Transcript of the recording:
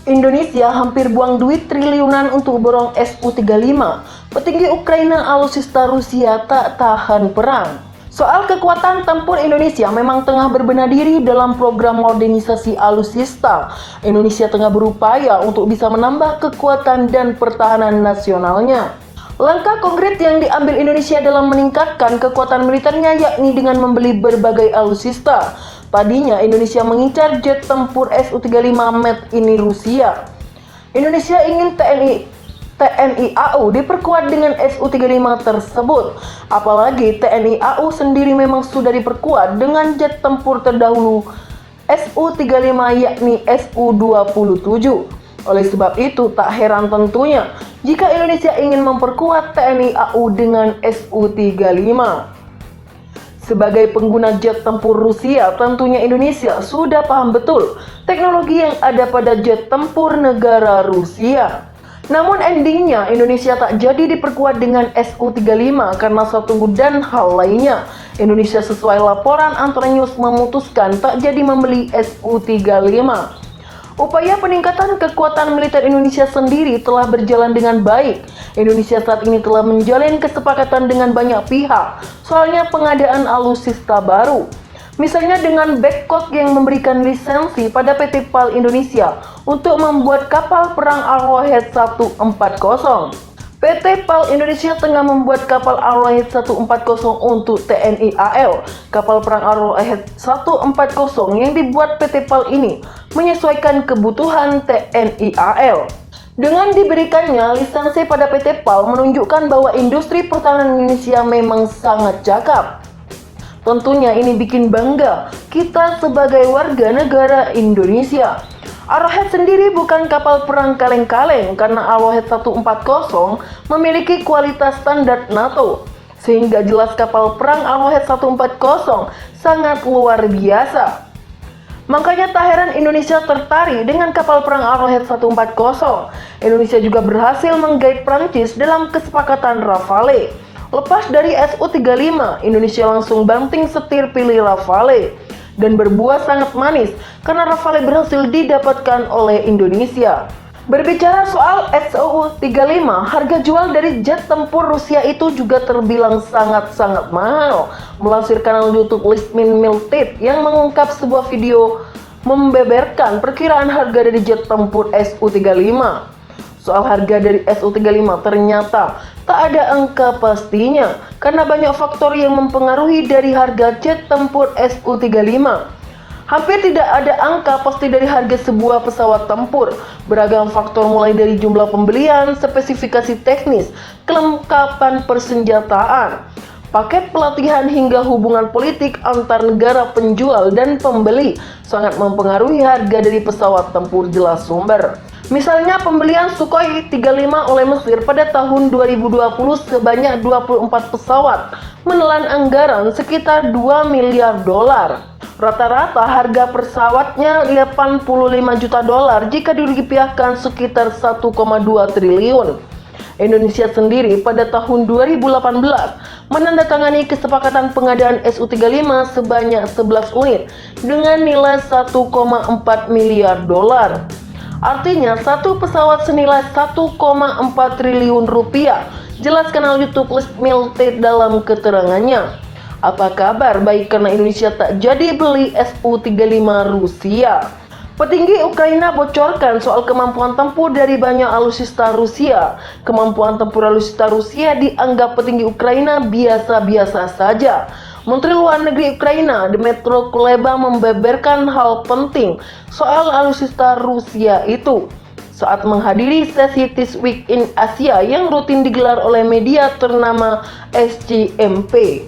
Indonesia hampir buang duit triliunan untuk borong Su-35. Petinggi Ukraina alutsista Rusia tak tahan perang. Soal kekuatan tempur Indonesia memang tengah berbenah diri dalam program modernisasi alutsista. Indonesia tengah berupaya untuk bisa menambah kekuatan dan pertahanan nasionalnya. Langkah konkret yang diambil Indonesia dalam meningkatkan kekuatan militernya yakni dengan membeli berbagai alutsista. Tadinya Indonesia mengincar jet tempur Su-35 made in Rusia. Indonesia ingin TNI AU diperkuat dengan Su-35 tersebut. Apalagi TNI AU sendiri memang sudah diperkuat dengan jet tempur terdahulu Su-35 yakni Su-27. Oleh sebab itu, tak heran tentunya jika Indonesia ingin memperkuat TNI AU dengan Su-35. Sebagai pengguna jet tempur Rusia, tentunya Indonesia sudah paham betul teknologi yang ada pada jet tempur negara Rusia. Namun endingnya Indonesia tak jadi diperkuat dengan Su-35 karena satu dan hal lainnya. Indonesia sesuai laporan Antara News memutuskan tak jadi membeli Su-35. Upaya peningkatan kekuatan militer Indonesia sendiri telah berjalan dengan baik. Indonesia saat ini telah menjalin kesepakatan dengan banyak pihak, soalnya pengadaan alutsista baru. Misalnya dengan Babcock yang memberikan lisensi pada PT PAL Indonesia untuk membuat kapal perang Arrowhead 140. PT PAL Indonesia tengah membuat kapal Arrowhead 140 untuk TNI AL. Kapal perang Arrowhead 140 yang dibuat PT PAL ini menyesuaikan kebutuhan TNI AL. Dengan diberikannya lisensi pada PT PAL menunjukkan bahwa industri pertahanan Indonesia memang sangat cakap. Tentunya ini bikin bangga kita sebagai warga negara Indonesia. Arrowhead sendiri bukan kapal perang kaleng-kaleng karena Arrowhead 140 memiliki kualitas standar NATO. Sehingga jelas kapal perang Arrowhead 140 sangat luar biasa. Makanya tak heran Indonesia tertarik dengan kapal perang Arrowhead 140. Indonesia juga berhasil menggait Prancis dalam kesepakatan Rafale. Lepas dari Su-35, Indonesia langsung banting setir pilih Rafale. Dan berbuah sangat manis karena Rafale berhasil didapatkan oleh Indonesia. Berbicara soal Su-35, harga jual dari jet tempur Rusia itu juga terbilang sangat-sangat mahal. Melansir kanal YouTube Listmin Miltip yang mengungkap sebuah video membeberkan perkiraan harga dari jet tempur Su-35. Soal harga dari Su-35 ternyata tak ada angka pastinya karena banyak faktor yang mempengaruhi dari harga jet tempur Su-35. Hampir tidak ada angka pasti dari harga sebuah pesawat tempur. Beragam faktor mulai dari jumlah pembelian, spesifikasi teknis, kelengkapan persenjataan, paket pelatihan hingga hubungan politik antar negara penjual dan pembeli sangat mempengaruhi harga dari pesawat tempur, jelas sumber. Misalnya pembelian Sukhoi 35 oleh Mesir pada tahun 2020 sebanyak 24 pesawat menelan anggaran sekitar 2 miliar dolar. Rata-rata harga pesawatnya 85 juta dolar jika dirupiahkan sekitar 1,2 triliun. Indonesia sendiri pada tahun 2018 menandatangani kesepakatan pengadaan Su-35 sebanyak 11 unit dengan nilai 1,4 miliar dolar. Artinya satu pesawat senilai 1,4 triliun rupiah. Jelas kanal YouTube Listmilted dalam keterangannya. Apa kabar? Baik, karena Indonesia tak jadi beli Su-35 Rusia. Petinggi Ukraina bocorkan soal kemampuan tempur dari banyak alutsista Rusia. Kemampuan tempur alutsista Rusia dianggap petinggi Ukraina biasa-biasa saja. Menteri Luar Negeri Ukraina, Dmytro Kuleba, membeberkan hal penting soal alutsista Rusia itu saat menghadiri sesi This Week in Asia yang rutin digelar oleh media ternama SCMP.